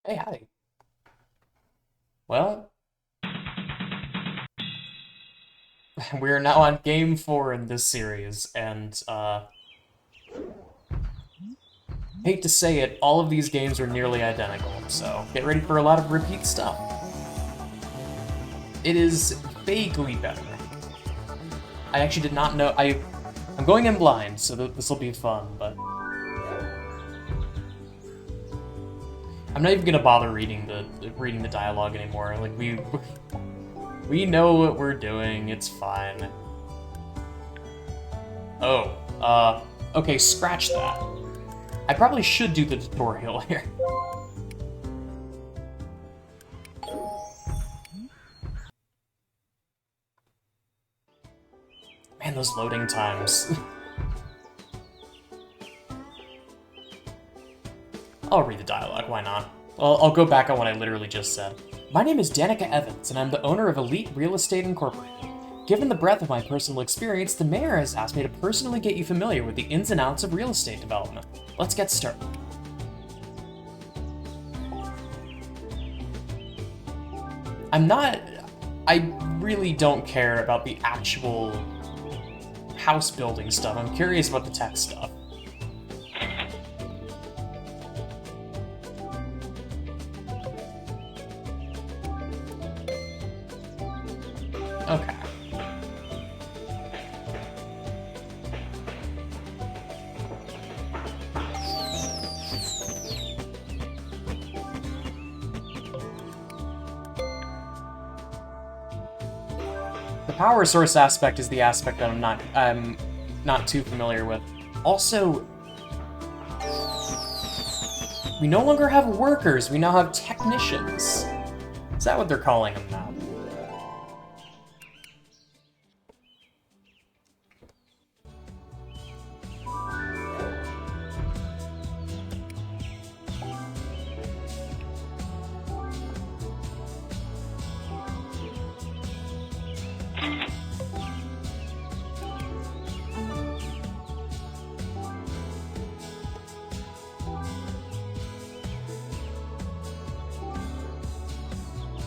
Hey, howdy. Well, we're now on game 4 in this series, and, hate to say it, all of these games are nearly identical, so get ready for a lot of repeat stuff. It is vaguely better. I actually did not know, I'm going in blind, so this will be fun, but I'm not even gonna bother reading the dialogue anymore. Like, we know what we're doing, it's fine. Oh, okay, scratch that. I probably should do the tutorial here. Man, those loading times. I'll read the dialogue, why not? Well, I'll go back on what I literally just said. My name is Danica Evans, and I'm the owner of Elite Real Estate Incorporated. Given the breadth of my personal experience, the mayor has asked me to personally get you familiar with the ins and outs of real estate development. Let's get started. I really don't care about the actual house building stuff. I'm curious about the tech stuff. Okay. The power source aspect is the aspect that I'm not too familiar with. Also, we no longer have workers, we now have technicians. Is that what they're calling them now?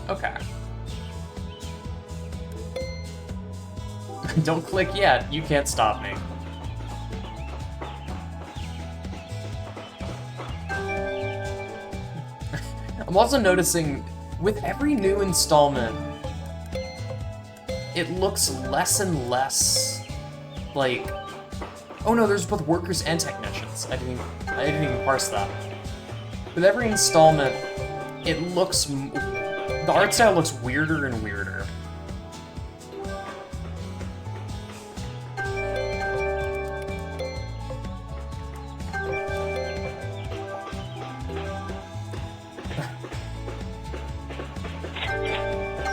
Okay. Don't click yet, you can't stop me. I'm also noticing, with every new installment, it looks less and less like... Oh no, there's both workers and technicians. I didn't even parse that. With every installment, it looks... The art style looks weirder and weirder.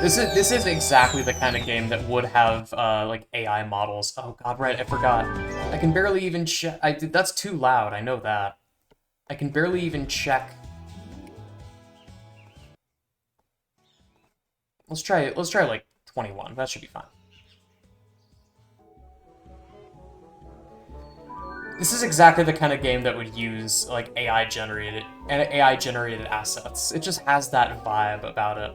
This is exactly the kind of game that would have like AI models. Oh god, right, I forgot. I can barely even check. That's too loud. I know that. I can barely even check. Let's try like 21. That should be fine. This is exactly the kind of game that would use like AI generated assets. It just has that vibe about it.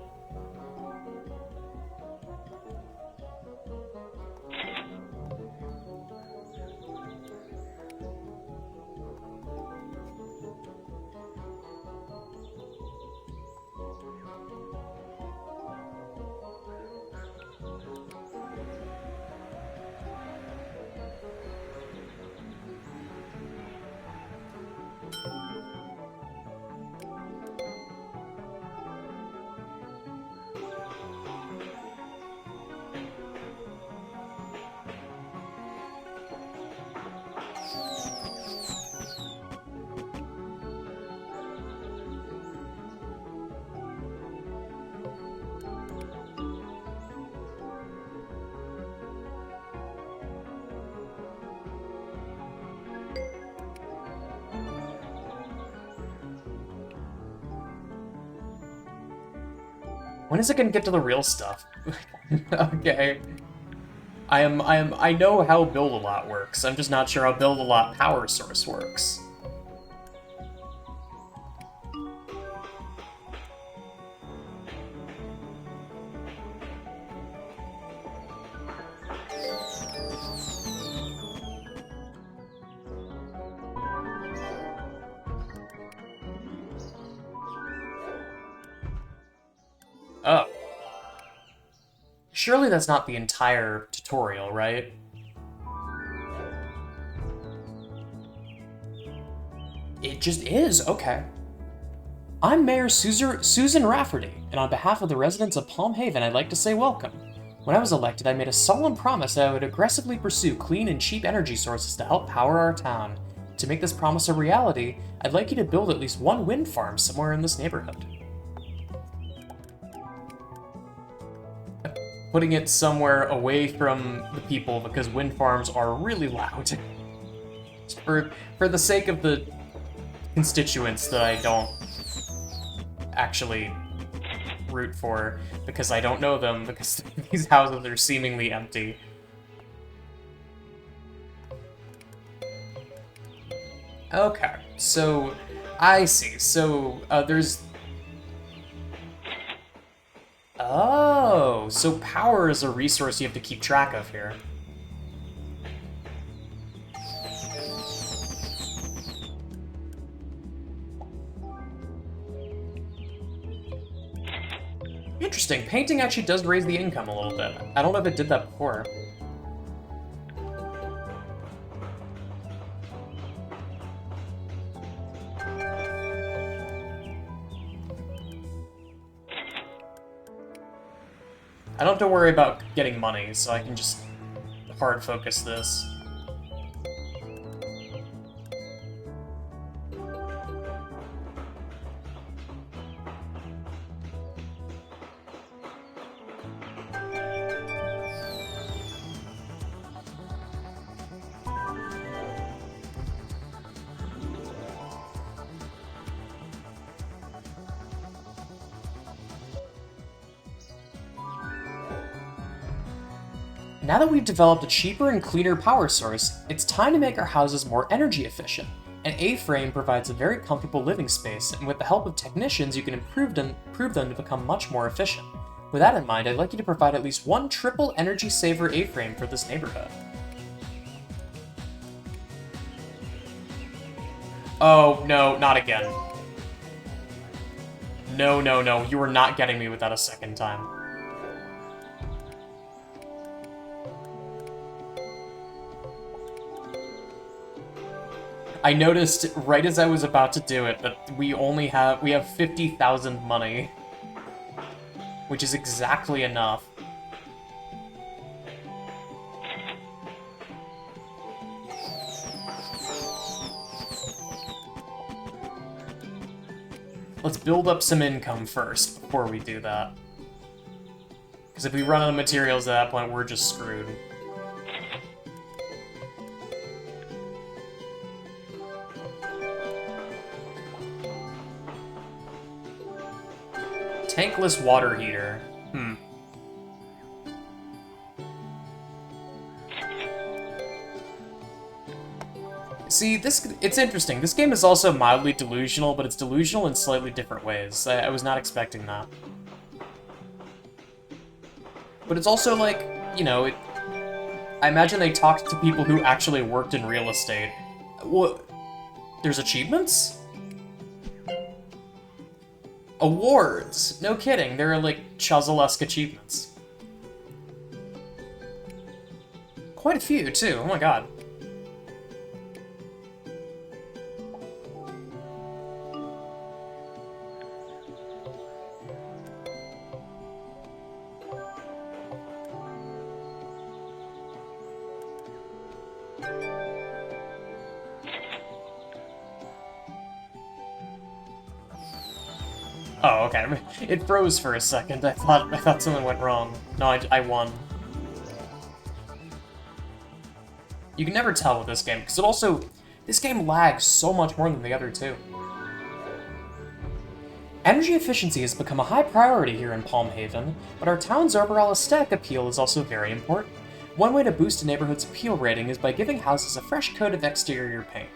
When is it gonna get to the real stuff? Okay. I know how Build a Lot works. I'm just not sure how Build a Lot Power Source works. Oh. Surely that's not the entire tutorial, right? It just is, okay. I'm Mayor Susan Rafferty, and on behalf of the residents of Palm Haven, I'd like to say welcome. When I was elected, I made a solemn promise that I would aggressively pursue clean and cheap energy sources to help power our town. To make this promise a reality, I'd like you to build at least one wind farm somewhere in this neighborhood. Putting it somewhere away from the people because wind farms are really loud. For the sake of the constituents that I don't actually root for, because I don't know them, because these houses are seemingly empty. Okay, so I see. So there's... Oh, so power is a resource you have to keep track of here. Interesting. Painting actually does raise the income a little bit. I don't know if it did that before. I don't have to worry about getting money, so I can just hard focus this. Now that we've developed a cheaper and cleaner power source, it's time to make our houses more energy efficient. An A-frame provides a very comfortable living space, and with the help of technicians, you can improve them to become much more efficient. With that in mind, I'd like you to provide at least one triple energy saver A-frame for this neighborhood. Oh, no, not again. No, no, no, you are not getting me with that a second time. I noticed right as I was about to do it that we have 50,000 money, which is exactly enough. Let's build up some income first before we do that. Because if we run out of materials at that point, we're just screwed. Tankless water heater. See, it's interesting. This game is also mildly delusional, but it's delusional in slightly different ways. I was not expecting that. But it's also like, you know, I imagine they talked to people who actually worked in real estate. What? There's achievements? Awards! No kidding, there are like Chuzzle-esque achievements. Quite a few, too, oh my god. Oh, okay. It froze for a second. I thought something went wrong. No, I won. You can never tell with this game, because this game lags so much more than the other two. Energy efficiency has become a high priority here in Palm Haven, but our town's overall aesthetic appeal is also very important. One way to boost a neighborhood's appeal rating is by giving houses a fresh coat of exterior paint.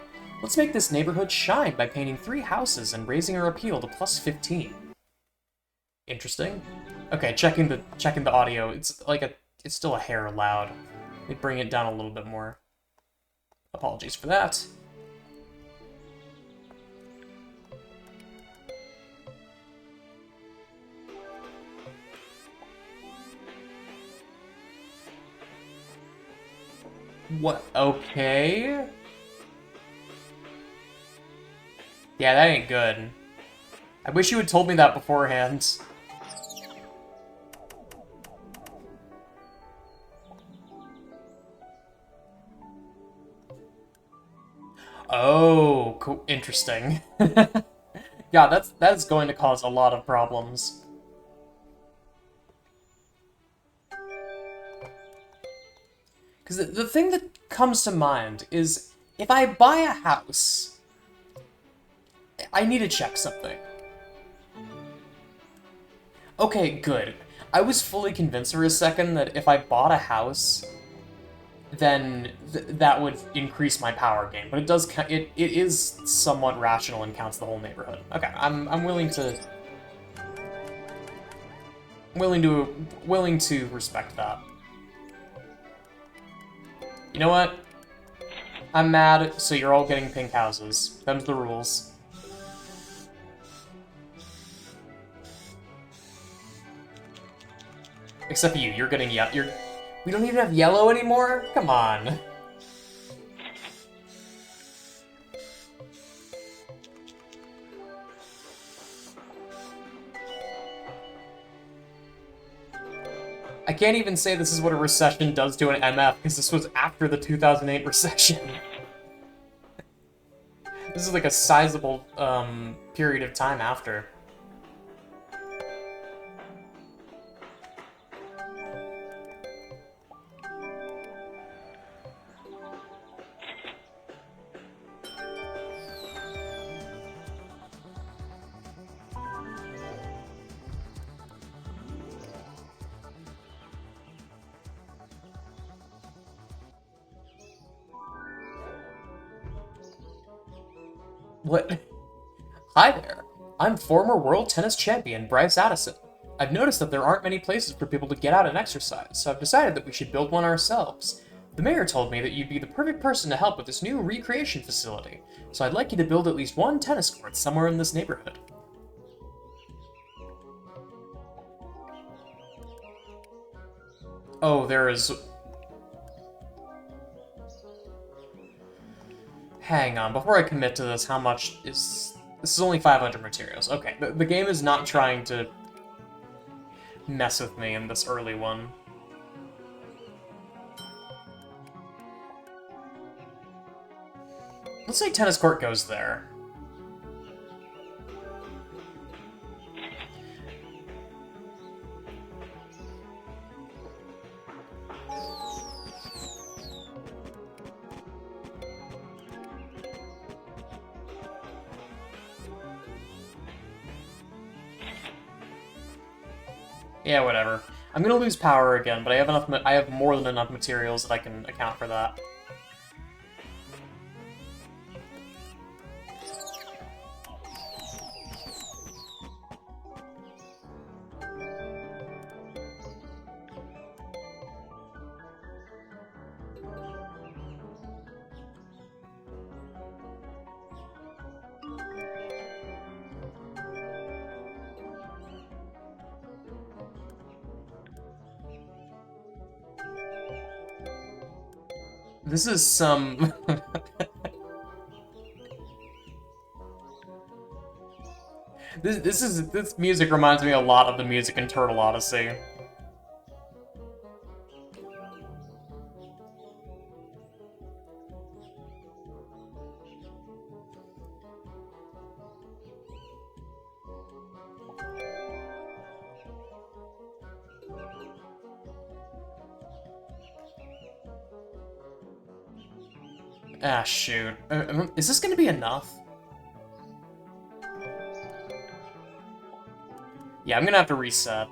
Let's make this neighborhood shine by painting 3 houses and raising our appeal to plus 15. Interesting. Okay, checking the audio. It's still a hair loud. Let me bring it down a little bit more. Apologies for that. What? Okay. Yeah, that ain't good. I wish you had told me that beforehand. Oh, cool. Interesting. Yeah, that's going to cause a lot of problems. Because the thing that comes to mind is if I buy a house, I need to check something. Okay, good. I was fully convinced for a second that if I bought a house, then that would increase my power gain. But it does it is somewhat rational and counts the whole neighborhood. Okay, I'm willing to respect that. You know what? I'm mad, so you're all getting pink houses. Them's the rules. Except for you, you're getting we don't even have yellow anymore? Come on. I can't even say this is what a recession does to an MF, because this was after the 2008 recession. This is like a sizable period of time after. What? Hi there. I'm former world tennis champion Bryce Addison. I've noticed that there aren't many places for people to get out and exercise, so I've decided that we should build one ourselves. The mayor told me that you'd be the perfect person to help with this new recreation facility, so I'd like you to build at least one tennis court somewhere in this neighborhood. Oh, there is... Hang on, before I commit to this, how much is... This is only 500 materials. Okay, the game is not trying to mess with me in this early one. Let's say tennis court goes there. Yeah, whatever. I'm gonna lose power again, but I have enough. I have more than enough materials that I can account for that. This is some... This music reminds me a lot of the music in Turtle Odyssey. Ah, shoot. Is this gonna be enough? Yeah, I'm gonna have to reset.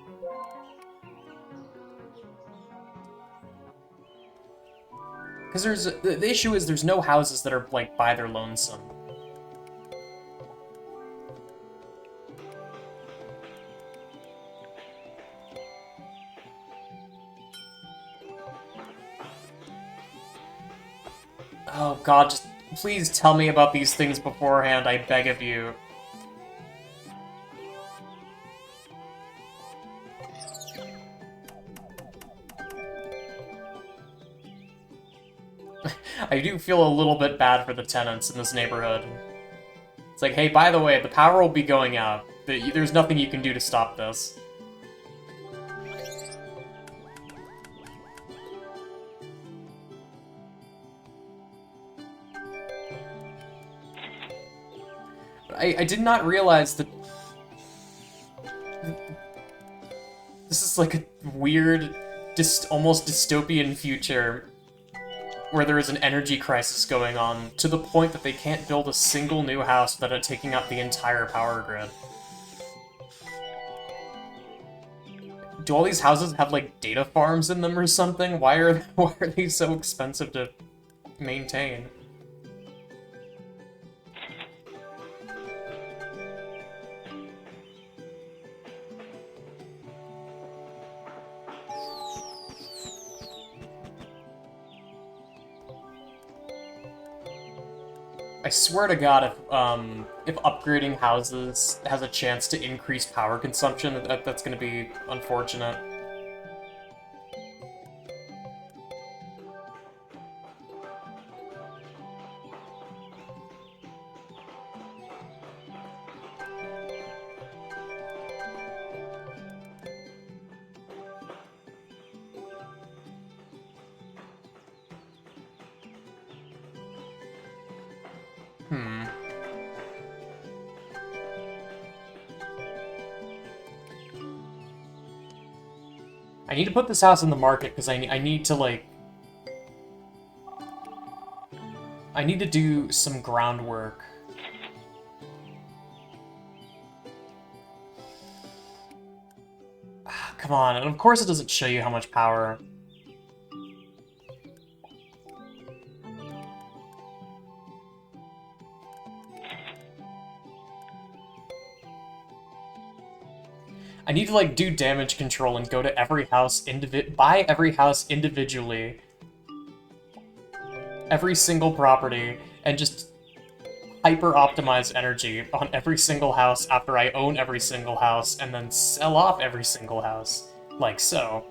Because the issue is there's no houses that are, like, by their lonesome. Oh god, just please tell me about these things beforehand, I beg of you. I do feel a little bit bad for the tenants in this neighborhood. It's like, hey, by the way, the power will be going out. There's nothing you can do to stop this. I did not realize that this is like a weird, almost dystopian future where there is an energy crisis going on to the point that they can't build a single new house without it taking up the entire power grid. Do all these houses have like data farms in them or something? Why are they so expensive to maintain? I swear to God, if upgrading houses has a chance to increase power consumption, that's going to be unfortunate. I need to put this house in the market because I need to, like... I need to do some groundwork. Come on, and of course it doesn't show you how much power. I need to, like, do damage control and go to every house buy every house individually. Every single property, and just hyper-optimize energy on every single house after I own every single house, and then sell off every single house. Like so.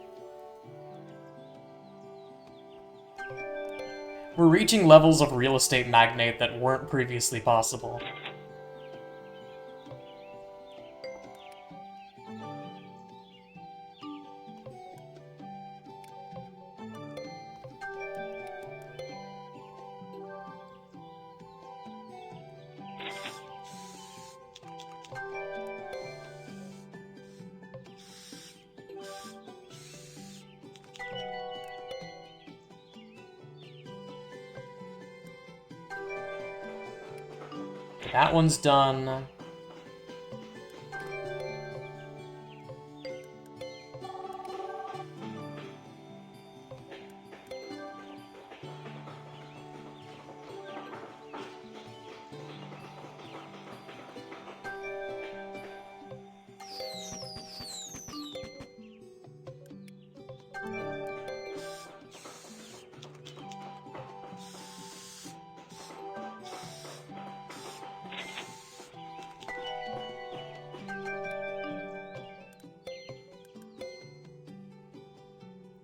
We're reaching levels of real estate magnate that weren't previously possible. That one's done.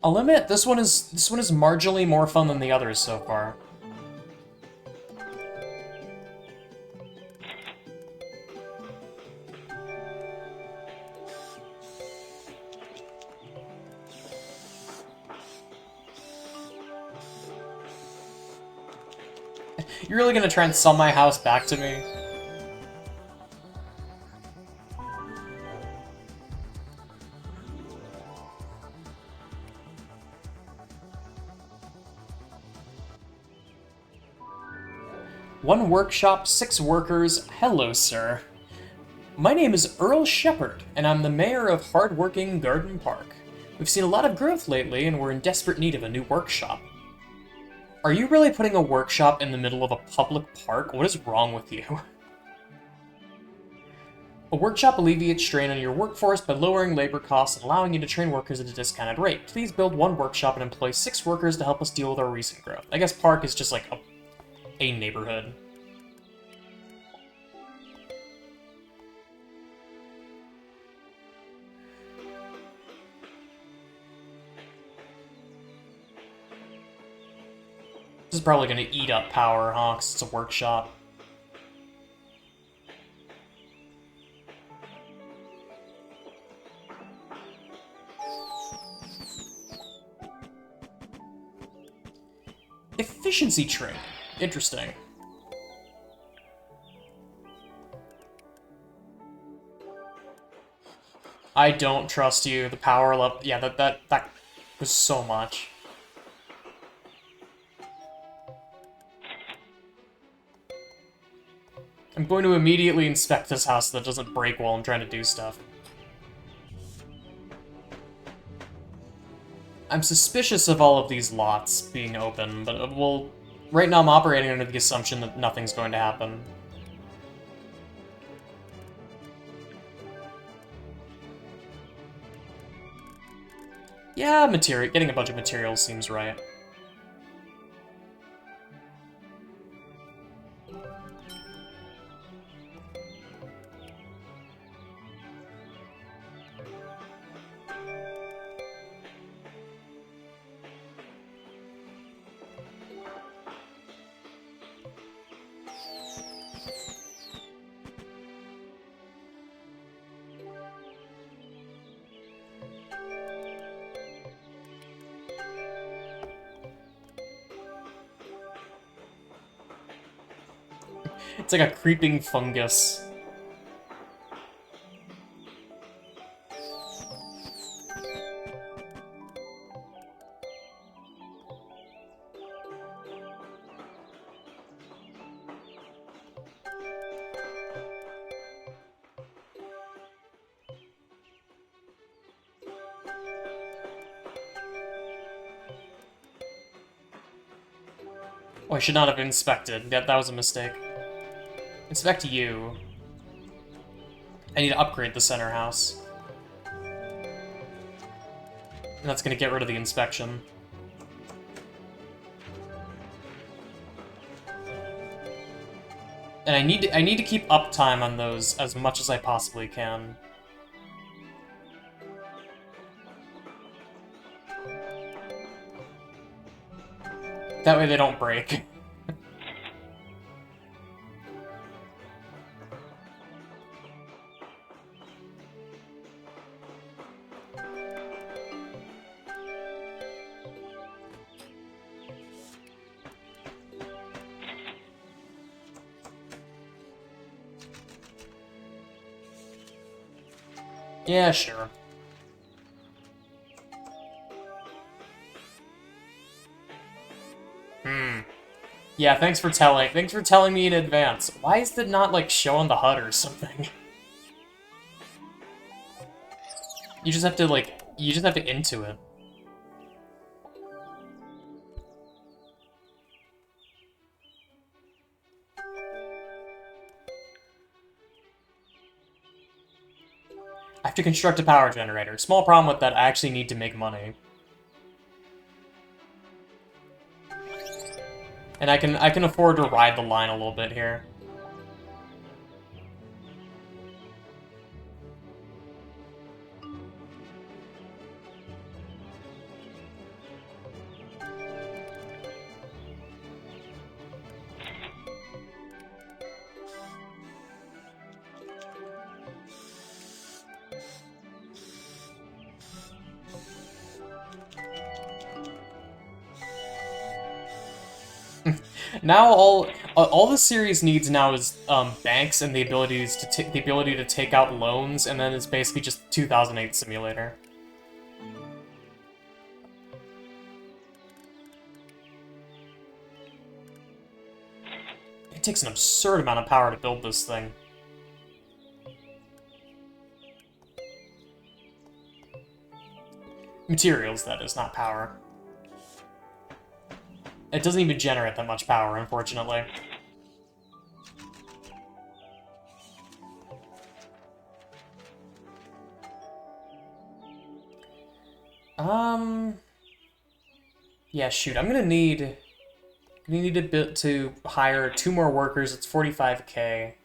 I'll admit, this one is marginally more fun than the others so far. You're really gonna try and sell my house back to me? One workshop, 6 workers. Hello, sir. My name is Earl Shepard, and I'm the mayor of hardworking Garden Park. We've seen a lot of growth lately, and we're in desperate need of a new workshop. Are you really putting a workshop in the middle of a public park? What is wrong with you? A workshop alleviates strain on your workforce by lowering labor costs and allowing you to train workers at a discounted rate. Please build one workshop and employ 6 workers to help us deal with our recent growth. I guess park is just like a neighborhood. This is probably gonna eat up power, huh? 'Cause it's a workshop. Efficiency training. Interesting. I don't trust you. The power level. Yeah, that was so much. I'm going to immediately inspect this house so that doesn't break while I'm trying to do stuff. I'm suspicious of all of these lots being open, but well, right now I'm operating under the assumption that nothing's going to happen. Yeah, getting a bunch of materials seems right. It's like a creeping fungus. Oh, I should not have inspected. That was a mistake. Inspect you. I need to upgrade the center house. And that's gonna get rid of the inspection. And I need to keep uptime on those as much as I possibly can. That way they don't break. Yeah, sure. Yeah, thanks for telling me in advance. Why is it not, like, show on the HUD or something? You just have to, like, you just have to intuit. I have to construct a power generator. Small problem with that, I actually need to make money. And I can afford to ride the line a little bit here. Now all the series needs now is banks and the abilities to the ability to take out loans, and then it's basically just 2008 Simulator. It takes an absurd amount of power to build this thing. Materials, that is, not power. It doesn't even generate that much power, unfortunately. Yeah, shoot, I'm gonna need a bit to hire 2 more workers. It's 45k.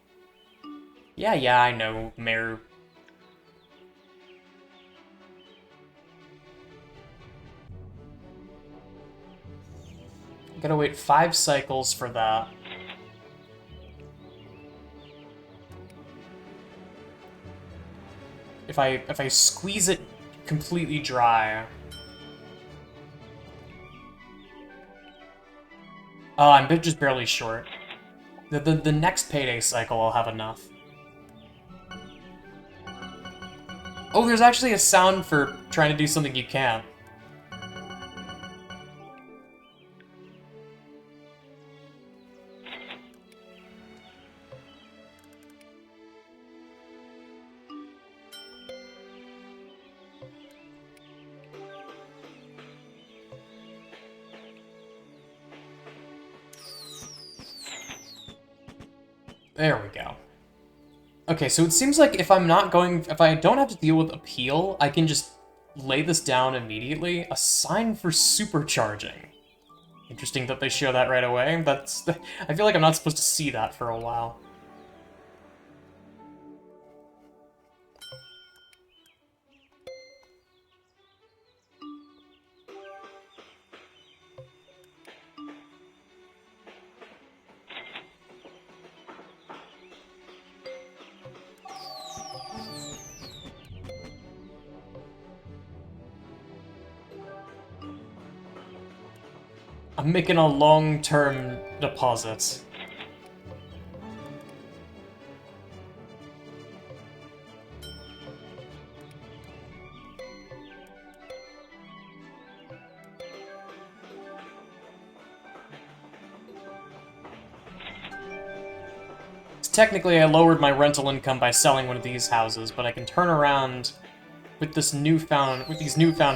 Yeah, I know, Mayor. Gotta wait 5 cycles for that. If I squeeze it completely dry. Oh, I'm just barely short. The next payday cycle I'll have enough. Oh, there's actually a sound for trying to do something you can't. There we go. Okay, so it seems like if I don't have to deal with appeal, I can just lay this down immediately. A sign for supercharging. Interesting that they show that right away. I feel like I'm not supposed to see that for a while. I'm making a long-term deposit. Technically, I lowered my rental income by selling one of these houses, but I can turn around with these newfound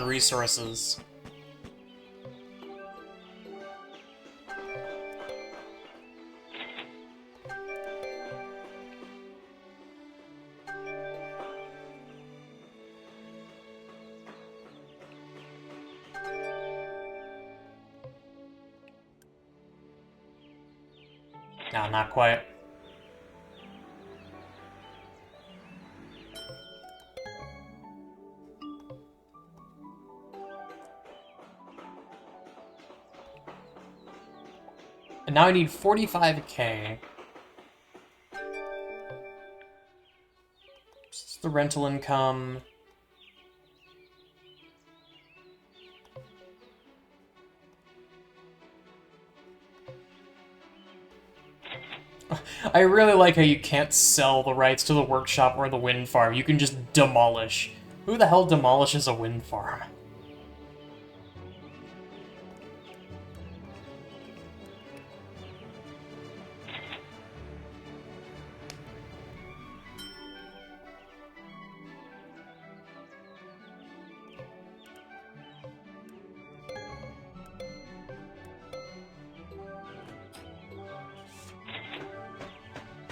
resources. No, not quite. And now I need 45k. This is the rental income. I really like how you can't sell the rights to the workshop or the wind farm. You can just demolish. Who the hell demolishes a wind farm?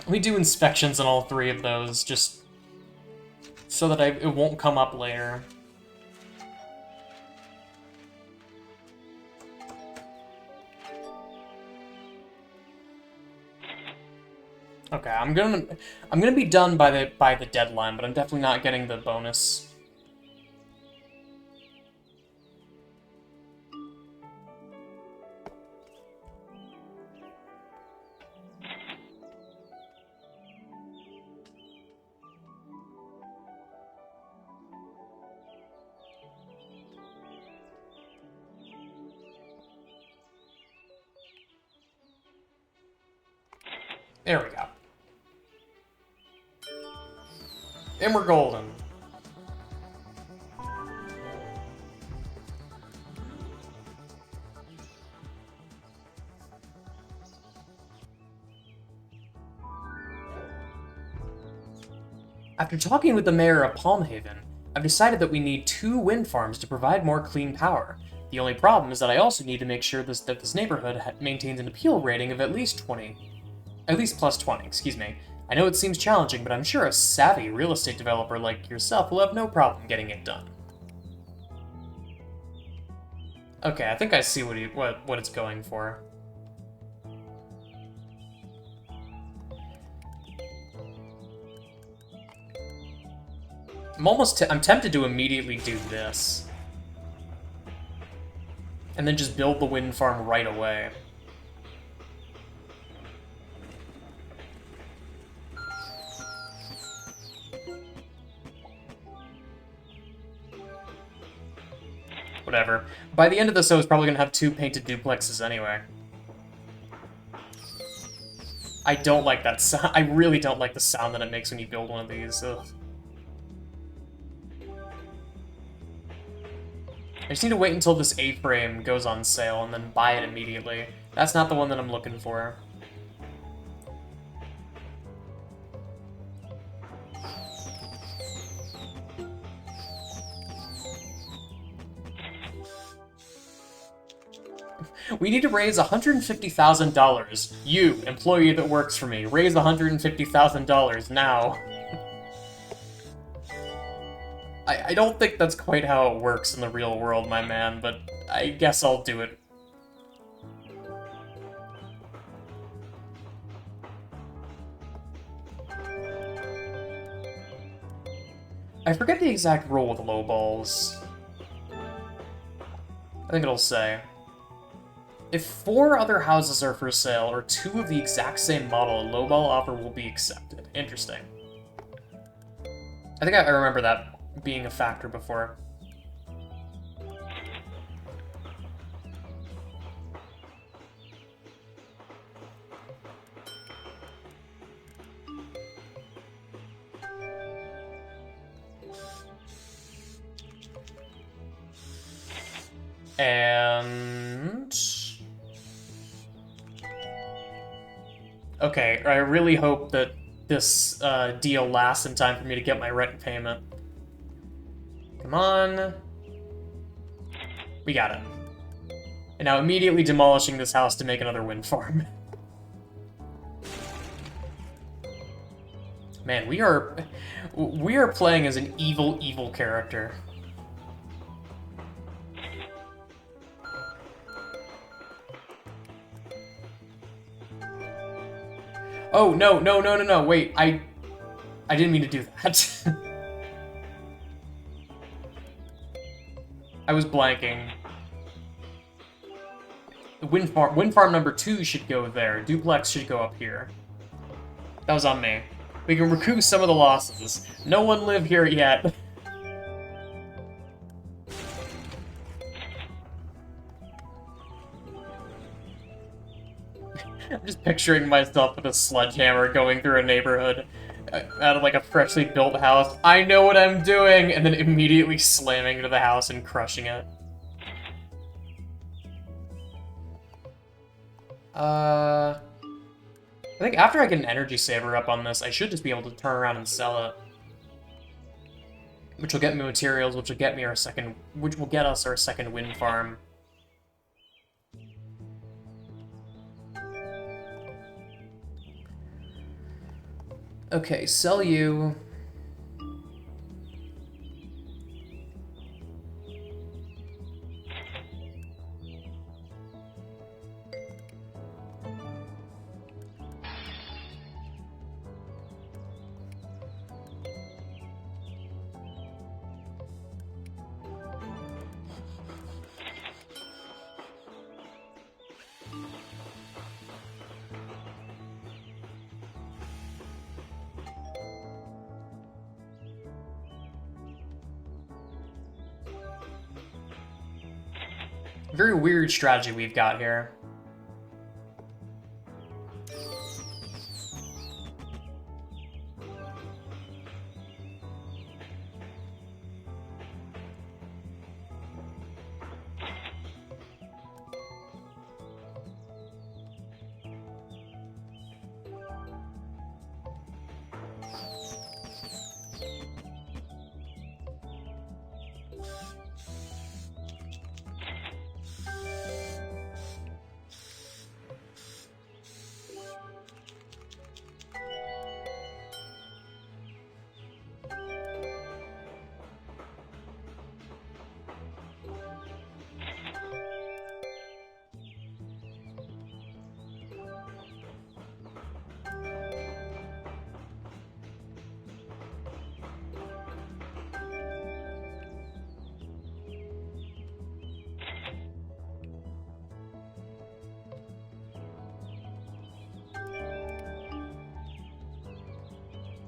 We do inspections on all 3 of those, just so that it won't come up later. Okay, I'm gonna be done by the deadline, but I'm definitely not getting the bonus. There we go. And we're golden. After talking with the mayor of Palmhaven, I've decided that we need 2 wind farms to provide more clean power. The only problem is that I also need to make sure that this neighborhood maintains an appeal rating of at least plus 20, excuse me. I know it seems challenging, but I'm sure a savvy real estate developer like yourself will have no problem getting it done. Okay, I think I see what it's going for. I'm tempted to immediately do this. and then just build the wind farm right away. Whatever. By the end of this, I was probably going to have 2 painted duplexes anyway. I don't like that sound. I really don't like the sound that it makes when you build one of these. Ugh. I just need to wait until this A-frame goes on sale and then buy it immediately. That's not the one that I'm looking for. We need to raise $150,000. You, employee that works for me, raise $150,000 now. I don't think that's quite how it works in the real world, my man, but I guess I'll do it. I forget the exact rule with low balls. I think it'll say, if 4 other houses are for sale, or 2 of the exact same model, a lowball offer will be accepted. Interesting. I think I remember that being a factor before. And... okay, I really hope that this deal lasts in time for me to get my rent payment. Come on. We got it. And now immediately demolishing this house to make another wind farm. Man, we are playing as an evil, evil character. Oh, no, wait, I didn't mean to do that. I was blanking. The wind farm number 2 should go there. Duplex should go up here. That was on me. We can recoup some of the losses. No one live here yet. I'm just picturing myself with a sledgehammer going through a neighborhood out of like a freshly built house. I know what I'm doing! And then immediately slamming into the house and crushing it. I think after I get an energy saver up on this, I should just be able to turn around and sell it. Which will get me materials, which will get me which will get us our second wind farm. Okay, sell you. Very weird strategy we've got here.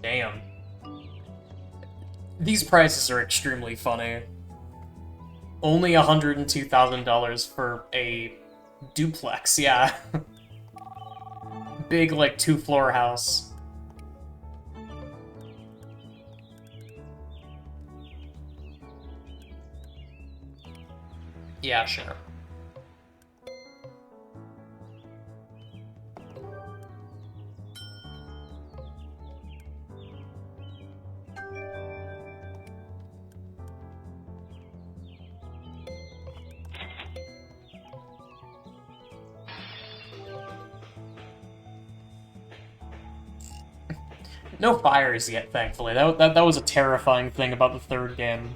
Damn. These prices are extremely funny. Only $102,000 for a duplex, yeah. Big, like, 2-floor house. Yeah, sure. No fires yet, thankfully. That was a terrifying thing about the third game.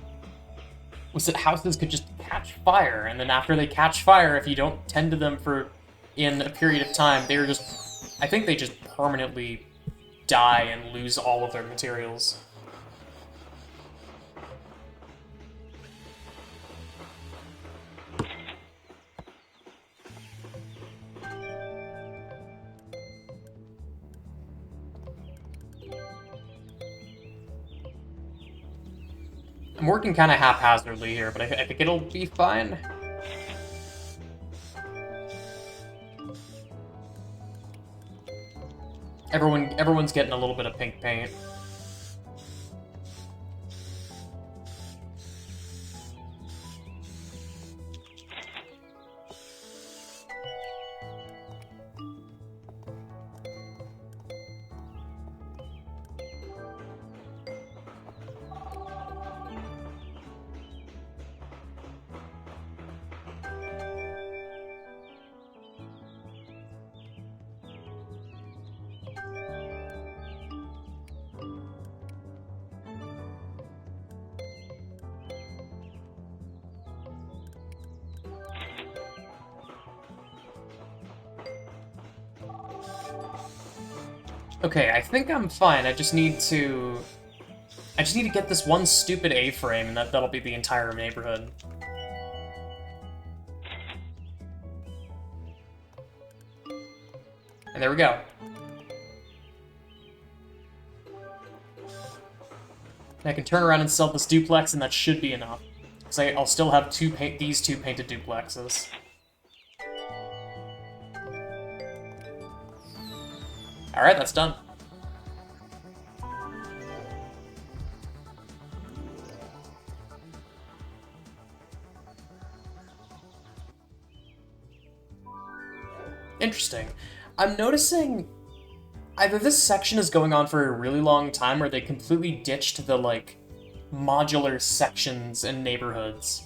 Was that houses could just catch fire, and then after they catch fire, if you don't tend to them in a period of time, they're just... I think they just permanently die and lose all of their materials. I'm working kind of haphazardly here, but I think it'll be fine. Everyone's getting a little bit of pink paint. Okay, I think I'm fine. I just need to get this one stupid A-frame, and that'll be the entire neighborhood. And there we go. And I can turn around and sell this duplex, and that should be enough. Because I'll still have these two painted duplexes. Alright, that's done. Interesting. I'm noticing either this section is going on for a really long time or they completely ditched the, like, modular sections and neighborhoods.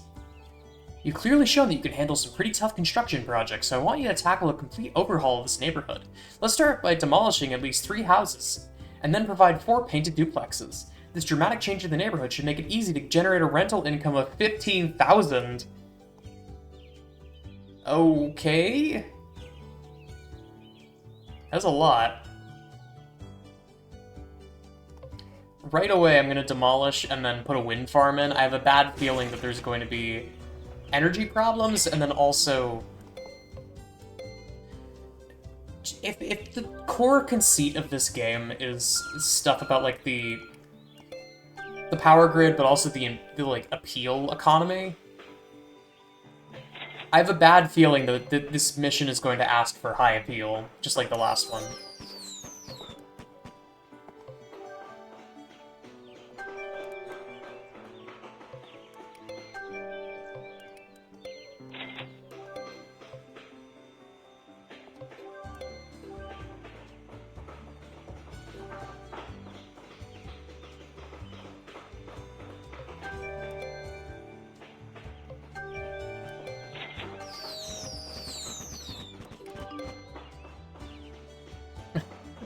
You've clearly shown that you can handle some pretty tough construction projects, so I want you to tackle a complete overhaul of this neighborhood. Let's start by demolishing at least 3 houses, and then provide 4 painted duplexes. This dramatic change in the neighborhood should make it easy to generate a rental income of $15,000. Okay. That's a lot. Right away, I'm going to demolish and then put a wind farm in. I have a bad feeling that there's going to be energy problems, and then also... If the core conceit of this game is stuff about, like, the power grid, but also the like, appeal economy, I have a bad feeling that this mission is going to ask for high appeal, just like the last one.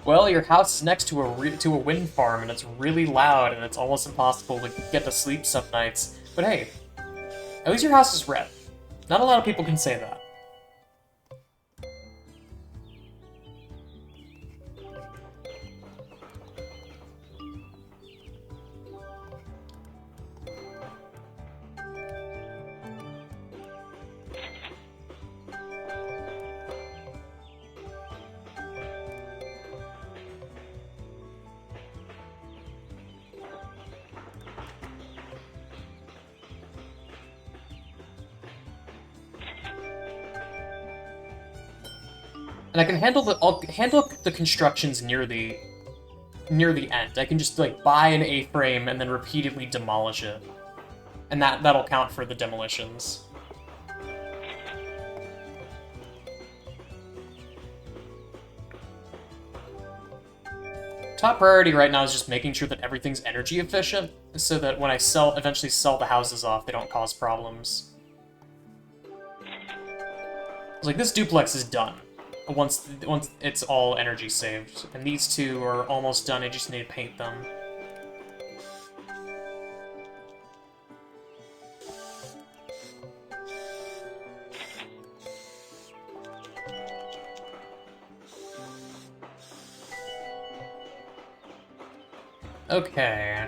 Well, your house is next to a wind farm, and it's really loud, and it's almost impossible to get to sleep some nights. But hey, at least your house is red. Not a lot of people can say that. And I can I'll handle the constructions near the end. I can just, like, buy an A-frame and then repeatedly demolish it. And that'll count for the demolitions. Top priority right now is just making sure that everything's energy efficient, so that when I eventually sell the houses off, they don't cause problems. Like, this duplex is done once it's all energy saved, and these two are almost done. I just need to paint them. Okay.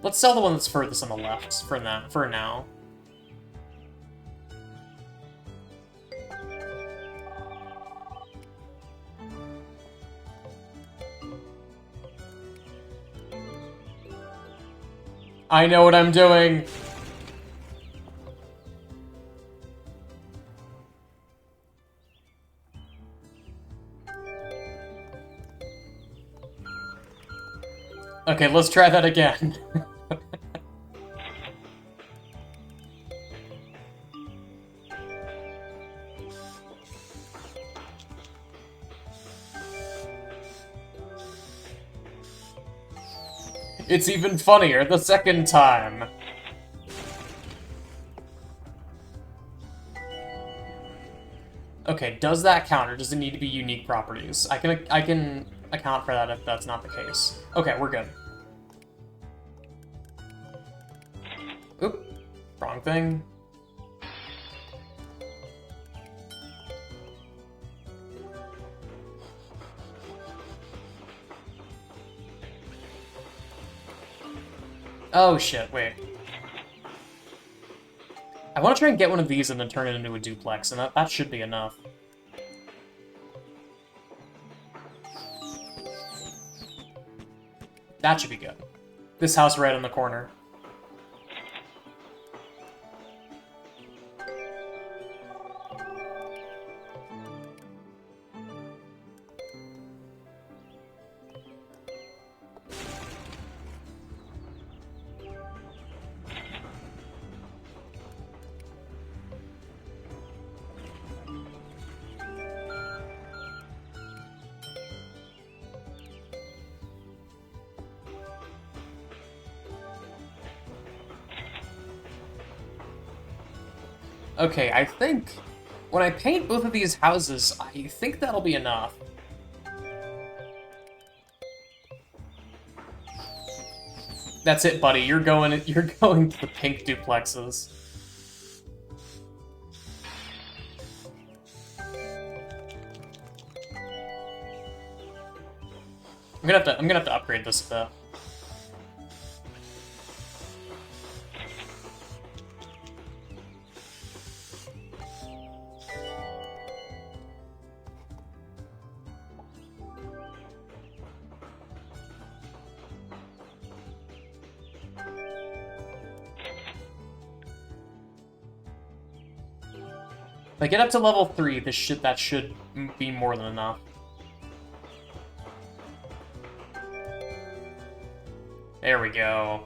Let's sell the one that's furthest on the left for now. I know what I'm doing! Okay, let's try that again. It's even funnier the second time. Okay, does that count, or does it need to be unique properties? I can account for that if that's not the case. Okay, we're good. Oop, wrong thing. Oh shit, wait. I want to try and get one of these and then turn it into a duplex, and that should be enough. That should be good. This house right in the corner. Okay, I think when I paint both of these houses, I think that'll be enough. That's it, buddy. You're going to the pink duplexes. I'm gonna have to upgrade this a bit. If I get up to level 3, that should be more than enough. There we go.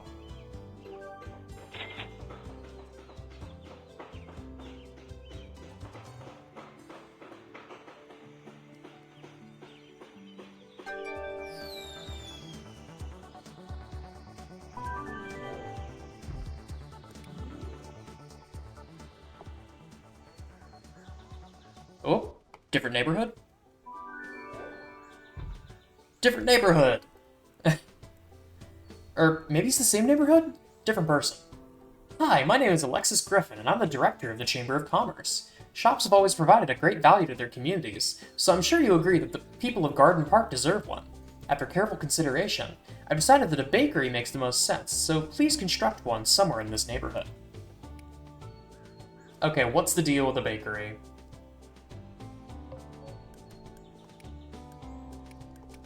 Oh, different neighborhood? Different neighborhood! Or maybe it's the same neighborhood? Different person. Hi, my name is Alexis Griffin, and I'm the director of the Chamber of Commerce. Shops have always provided a great value to their communities, so I'm sure you agree that the people of Garden Park deserve one. After careful consideration, I've decided that a bakery makes the most sense, so please construct one somewhere in this neighborhood. Okay, what's the deal with the bakery?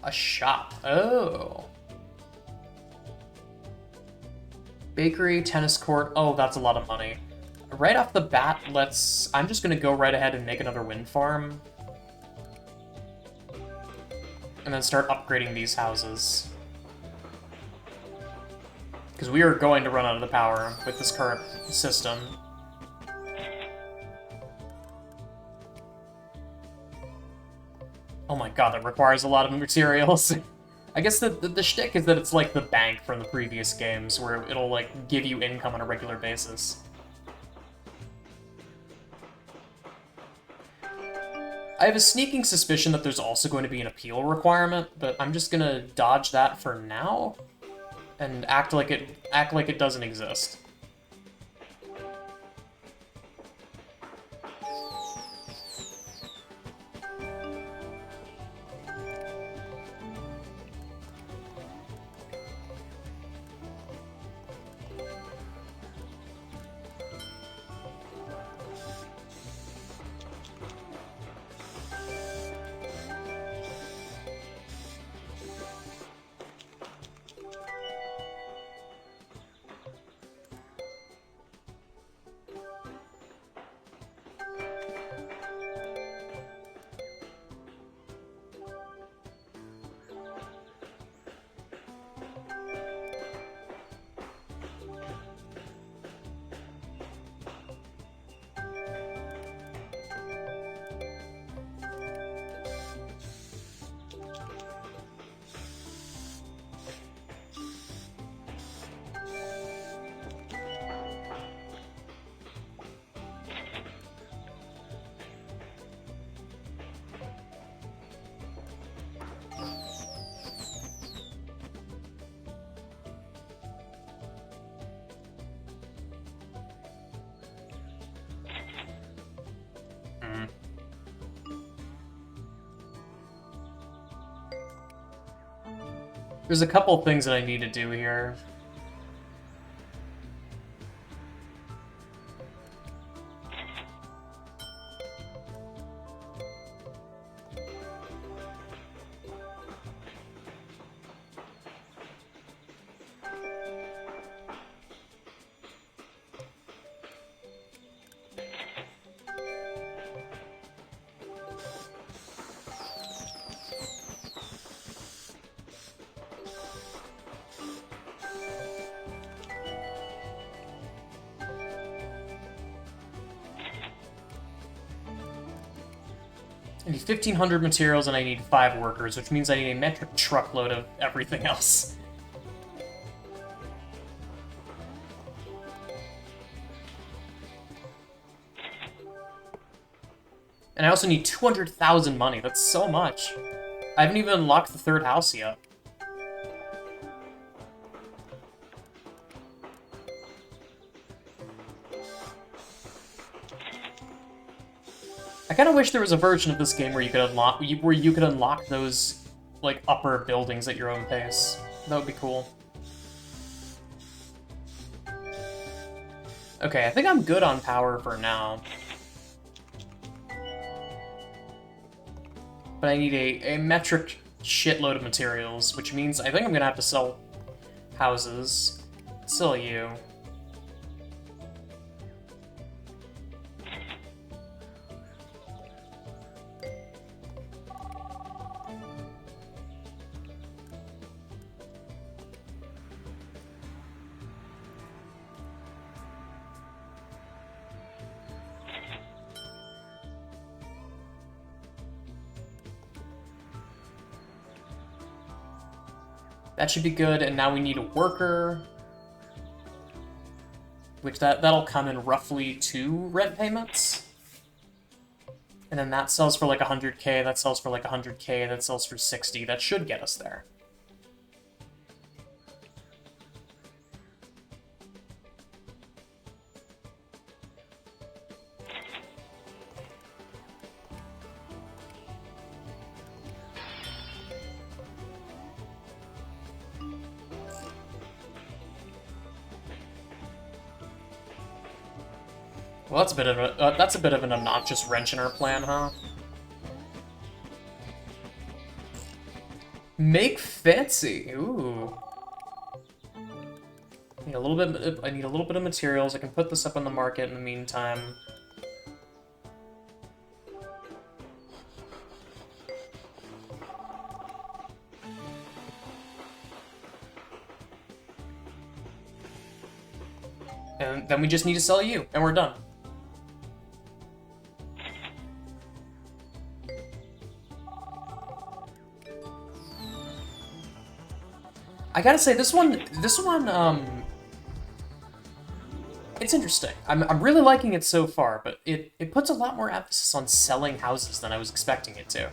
A shop. Oh. Bakery, tennis court. Oh, that's a lot of money. Right off the bat, I'm just gonna go right ahead and make another wind farm. And then start upgrading these houses. Because we are going to run out of the power with this current system. Oh my god, that requires a lot of materials. I guess the shtick is that it's like the bank from the previous games, where it'll, like, give you income on a regular basis. I have a sneaking suspicion that there's also going to be an appeal requirement, but I'm just gonna dodge that for now, and act like it doesn't exist. There's a couple things that I need to do here. I need 1,500 materials and I need 5 workers, which means I need a metric truckload of everything else. And I also need 200,000 money. That's so much. I haven't even unlocked the 3rd house yet. I kind of wish there was a version of this game where you could unlock those, like, upper buildings at your own pace. That would be cool. Okay, I think I'm good on power for now. But I need a metric shitload of materials, which means I think I'm gonna have to sell houses. Sell you. That should be good, and now we need a worker. Which that'll come in roughly 2 rent payments. And then that sells for like 100k, that sells for like 100k, that sells for 60. That should get us there. Well, that's a bit of an obnoxious wrench in our plan, huh? Make fancy. Ooh. I need a little bit of materials. I can put this up on the market in the meantime. And then we just need to sell you, and we're done. I gotta say, this one, it's interesting. I'm really liking it so far, but it puts a lot more emphasis on selling houses than I was expecting it to.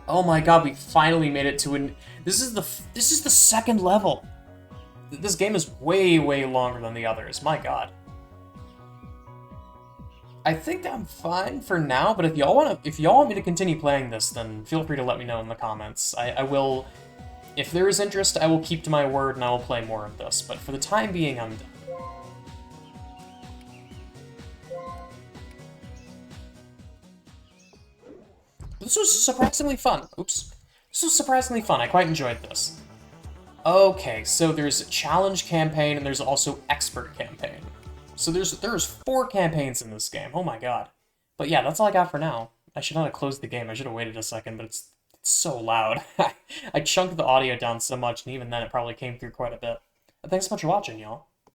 Oh my god, we finally made it to an... This is the second level. This game is way, way longer than the others. My god. I think I'm fine for now, but if y'all want me to continue playing this, then feel free to let me know in the comments. I will... If there is interest, I will keep to my word and I will play more of this, but for the time being, I'm done. This was surprisingly fun. Oops. This was surprisingly fun. I quite enjoyed this. Okay, so there's Challenge Campaign and there's also Expert Campaign. So there's 4 campaigns in this game. Oh my god. But yeah, that's all I got for now. I should not have closed the game. I should have waited a second, but it's so loud. I chunked the audio down so much, and even then it probably came through quite a bit. But thanks so much for watching, y'all.